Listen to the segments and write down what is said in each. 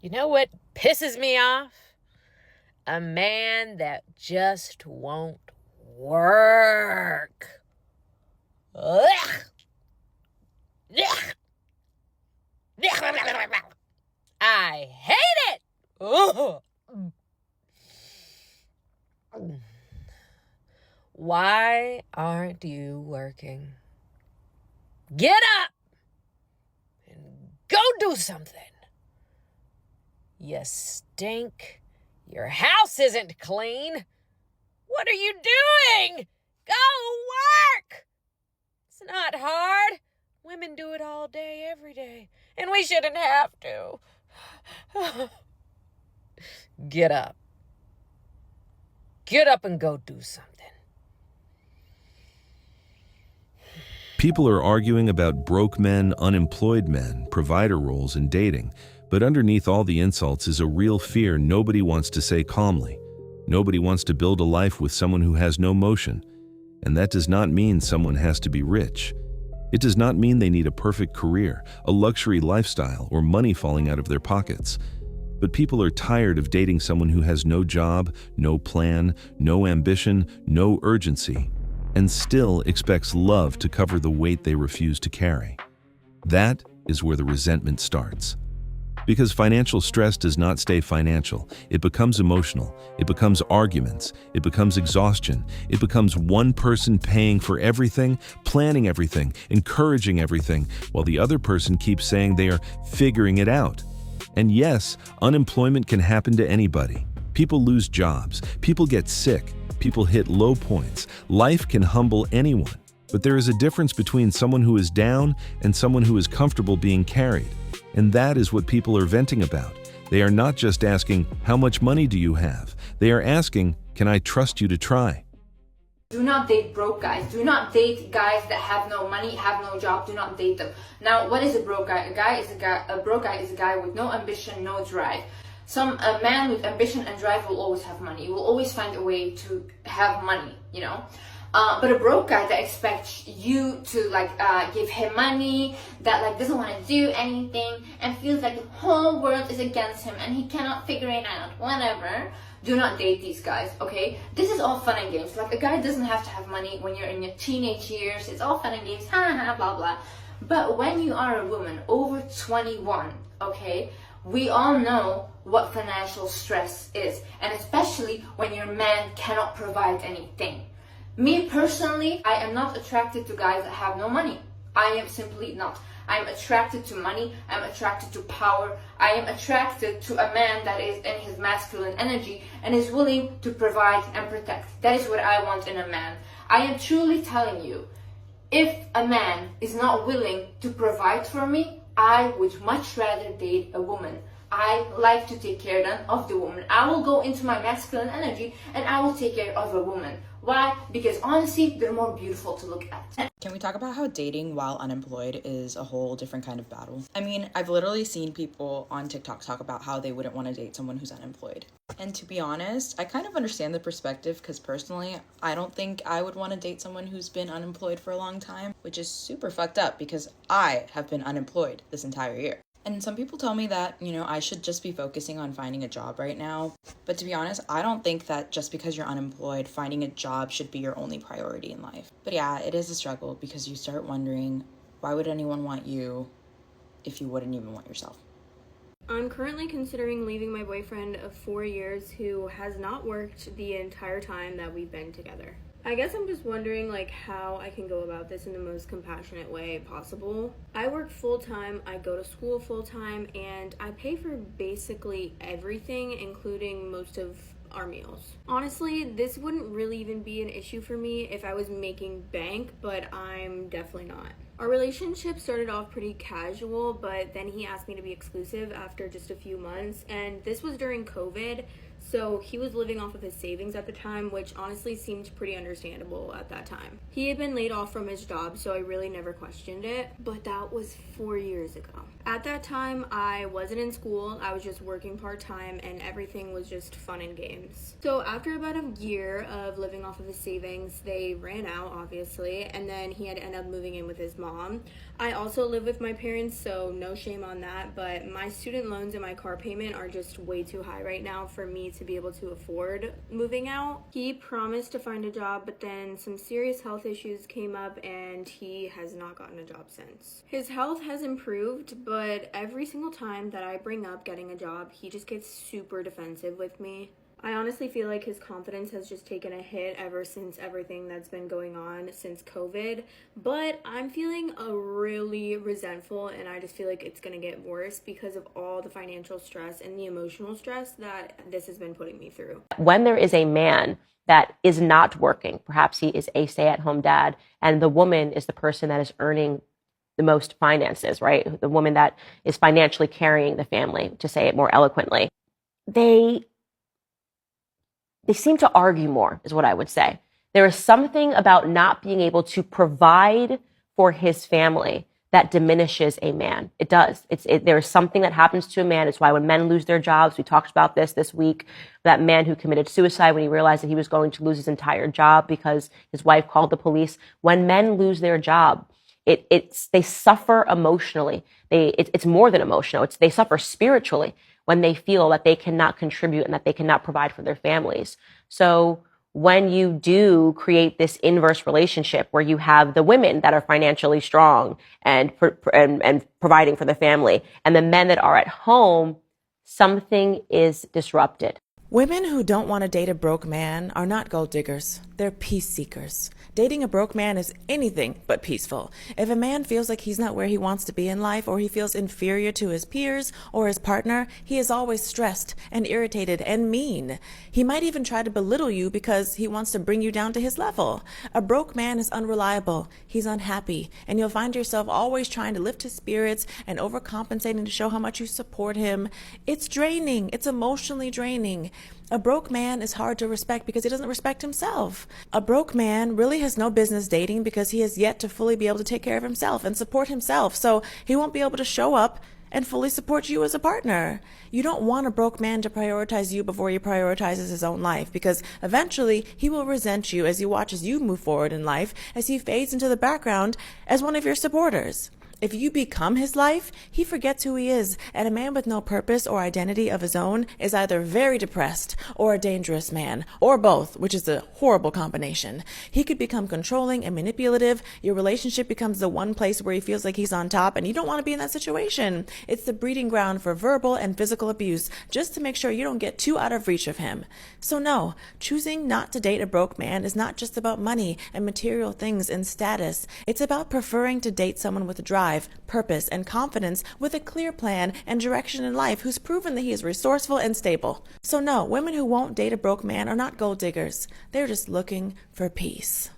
You know what pisses me off? A man that just won't work. Ugh. Ugh. I hate it. Ugh. Why aren't you working? Get up and go do something. You stink. Your house isn't clean. What are you doing? Go work. It's not hard. Women do it all day, every day, and we shouldn't have to. Get up. Get up and go do something. People are arguing about broke men, unemployed men, provider roles, and dating, but underneath all the insults is a real fear nobody wants to say calmly. Nobody wants to build a life with someone who has no motion. And that does not mean someone has to be rich. It does not mean they need a perfect career, a luxury lifestyle, or money falling out of their pockets. But people are tired of dating someone who has no job, no plan, no ambition, no urgency, and still expects love to cover the weight they refuse to carry. That is where the resentment starts. Because financial stress does not stay financial. It becomes emotional. It becomes arguments. It becomes exhaustion. It becomes one person paying for everything, planning everything, encouraging everything, while the other person keeps saying they are figuring it out. And yes, unemployment can happen to anybody. People lose jobs. People get sick. People hit low points. Life can humble anyone. But there is a difference between someone who is down and someone who is comfortable being carried. And that is what people are venting about. They are not just asking, how much money do you have? They are asking, can I trust you to try? Do not date broke guys. Do not date guys that have no money, have no job. Do not date them. Now, what is a broke guy? A broke guy is a guy with no ambition, no drive. A man with ambition and drive will always have money. He will always find a way to have money, you know. But a broke guy that expects you to give him money, that doesn't want to do anything and feels like the whole world is against him and he cannot figure it out, whatever. Do not date these guys, okay? This is all fun and games. Like, a guy doesn't have to have money when you're in your teenage years. It's all fun and games, ha ha, blah blah. But when you are a woman over 21, okay, we all know what financial stress is, and especially when your man cannot provide anything. Me personally, I am not attracted to guys that have no money. I am simply not. I'm attracted to money. I'm attracted to power. I am attracted to a man that is in his masculine energy and is willing to provide and protect. That is what I want in a man. I am truly telling you, if a man is not willing to provide for me, I would much rather date a woman. I like to take care of the woman. I will go into my masculine energy and I will take care of a woman. Why? Because honestly, they're more beautiful to look at. Can we talk about how dating while unemployed is a whole different kind of battle? I mean, I've literally seen people on TikTok talk about how they wouldn't want to date someone who's unemployed. And to be honest, I kind of understand the perspective because personally, I don't think I would want to date someone who's been unemployed for a long time, which is super fucked up because I have been unemployed this entire year. And some people tell me that, I should just be focusing on finding a job right now. But to be honest, I don't think that just because you're unemployed, finding a job should be your only priority in life. But yeah, it is a struggle because you start wondering, why would anyone want you if you wouldn't even want yourself? I'm currently considering leaving my boyfriend of 4 years who has not worked the entire time that we've been together. I guess I'm just wondering how I can go about this in the most compassionate way possible. I work full-time, I go to school full-time, and I pay for basically everything, including most of our meals. Honestly, this wouldn't really even be an issue for me if I was making bank, but I'm definitely not. Our relationship started off pretty casual, but then he asked me to be exclusive after just a few months, and this was during COVID. So he was living off of his savings at the time, which honestly seemed pretty understandable at that time. He had been laid off from his job, so I really never questioned it, but that was 4 years ago. At that time, I wasn't in school, I was just working part-time, and everything was just fun and games. So after about a year of living off of his savings, they ran out, obviously, and then he had ended up moving in with his mom. mom. I also live with my parents, so no shame on that, but my student loans and my car payment are just way too high right now for me to be able to afford moving out. He promised to find a job, but then some serious health issues came up and he has not gotten a job since. His health has improved, but every single time that I bring up getting a job, he just gets super defensive with me. I honestly feel like his confidence has just taken a hit ever since everything that's been going on since COVID, but I'm feeling really resentful, and I just feel like it's gonna get worse because of all the financial stress and the emotional stress that this has been putting me through. When there is a man that is not working, perhaps he is a stay-at-home dad, and the woman is the person that is earning the most finances, right? The woman that is financially carrying the family, to say it more eloquently. They seem to argue more, is what I would say. There is something about not being able to provide for his family that diminishes a man. It does. There is something that happens to a man. It's why when men lose their jobs, we talked about this week, that man who committed suicide when he realized that he was going to lose his entire job because his wife called the police. When men lose their job, they suffer emotionally. It's more than emotional. They suffer spiritually when they feel that they cannot contribute and that they cannot provide for their families. So when you do create this inverse relationship where you have the women that are financially strong and providing for the family, and the men that are at home, something is disrupted. Women who don't want to date a broke man are not gold diggers. They're peace seekers. Dating a broke man is anything but peaceful. If a man feels like he's not where he wants to be in life, or he feels inferior to his peers or his partner, he is always stressed and irritated and mean. He might even try to belittle you because he wants to bring you down to his level. A broke man is unreliable. He's unhappy, and you'll find yourself always trying to lift his spirits and overcompensating to show how much you support him. It's draining. It's emotionally draining. A broke man is hard to respect because he doesn't respect himself. A broke man really has no business dating because he has yet to fully be able to take care of himself and support himself. So he won't be able to show up and fully support you as a partner. You don't want a broke man to prioritize you before he prioritizes his own life, because eventually he will resent you as he watches you move forward in life, as he fades into the background as one of your supporters. If you become his life, he forgets who he is, and a man with no purpose or identity of his own is either very depressed or a dangerous man, or both, which is a horrible combination. He could become controlling and manipulative. Your relationship becomes the one place where he feels like he's on top, and you don't want to be in that situation. It's the breeding ground for verbal and physical abuse, just to make sure you don't get too out of reach of him. So no, choosing not to date a broke man is not just about money and material things and status. It's about preferring to date someone with drive, purpose, and confidence, with a clear plan and direction in life, who's proven that he is resourceful and stable. So no, women who won't date a broke man are not gold diggers. They're just looking for peace.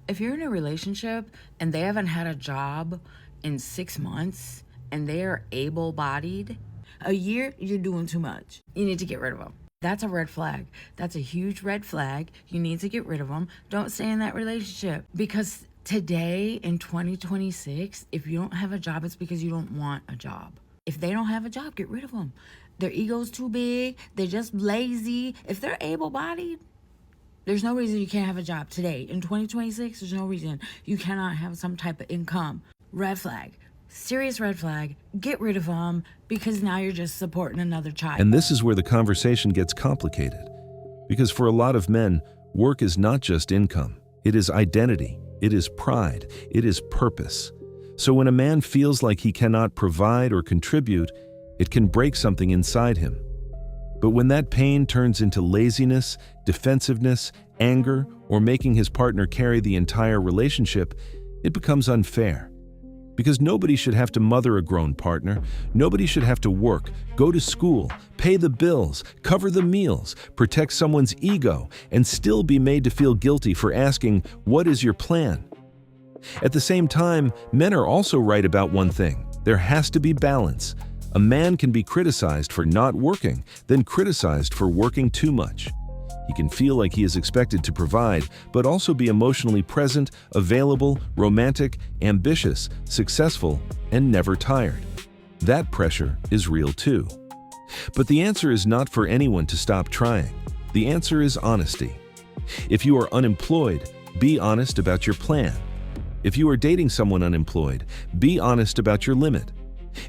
If you're in a relationship and they haven't had a job in 6 months and they are able-bodied, a year, you're doing too much. You need to get rid of them. That's a red flag. That's a huge red flag. You need to get rid of them. Don't stay in that relationship, because today in 2026, if you don't have a job, it's because you don't want a job. If they don't have a job, get rid of them. Their ego's too big. They're just lazy. If they're able-bodied, there's no reason you can't have a job today. In 2026, there's no reason you cannot have some type of income. Red flag. Serious red flag. Get rid of them, because now you're just supporting another child. And this is where the conversation gets complicated. Because for a lot of men, work is not just income. It is identity. It is pride. It is purpose. So when a man feels like he cannot provide or contribute, it can break something inside him. But when that pain turns into laziness, defensiveness, anger, or making his partner carry the entire relationship, it becomes unfair. Because nobody should have to mother a grown partner. Nobody should have to work, go to school, pay the bills, cover the meals, protect someone's ego, and still be made to feel guilty for asking, "What is your plan?" At the same time, men are also right about one thing. There has to be balance. A man can be criticized for not working, then criticized for working too much. He can feel like he is expected to provide, but also be emotionally present, available, romantic, ambitious, successful, and never tired. That pressure is real too. But the answer is not for anyone to stop trying. The answer is honesty. If you are unemployed, be honest about your plan. If you are dating someone unemployed, be honest about your limit.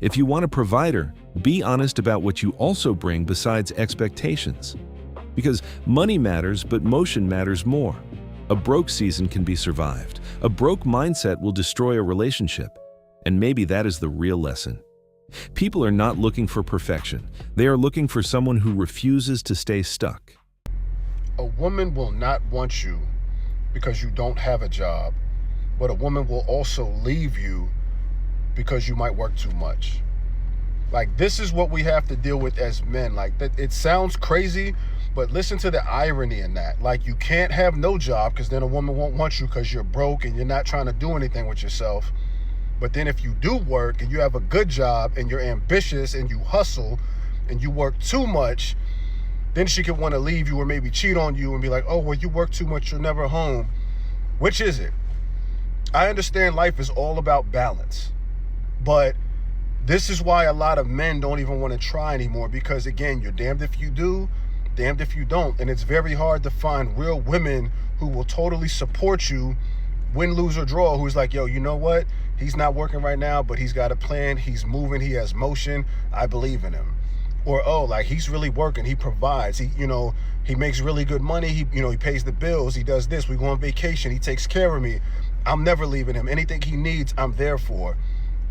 If you want a provider, be honest about what you also bring besides expectations. Because money matters, but motion matters more. A broke season can be survived. A broke mindset will destroy a relationship. And maybe that is the real lesson. People are not looking for perfection. They are looking for someone who refuses to stay stuck. A woman will not want you because you don't have a job, but a woman will also leave you because you might work too much. Like, this is what we have to deal with as men. Like, that, it sounds crazy, but listen to the irony in that. Like, you can't have no job because then a woman won't want you because you're broke and you're not trying to do anything with yourself. But then if you do work and you have a good job and you're ambitious and you hustle and you work too much, then she could want to leave you or maybe cheat on you and be like, oh, well, you work too much, you're never home. Which is it? I understand life is all about balance, but this is why a lot of men don't even want to try anymore, because again, you're damned if you do, damned if you don't. And it's very hard to find real women who will totally support you, win, lose, or draw, who's like, yo, you know what? He's not working right now, but he's got a plan. He's moving. He has motion. I believe in him. Or, oh, like, he's really working. He provides. He makes really good money. He pays the bills. He does this. We go on vacation. He takes care of me. I'm never leaving him. Anything he needs, I'm there for.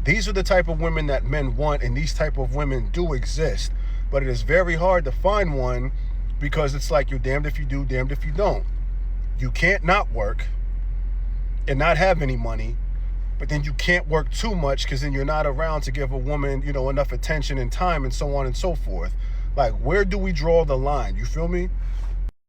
These are the type of women that men want, and these type of women do exist. But it is very hard to find one because it's like you're damned if you do, damned if you don't. You can't not work and not have any money, but then you can't work too much because then you're not around to give a woman, enough attention and time and so on and so forth. Like, where do we draw the line? You feel me?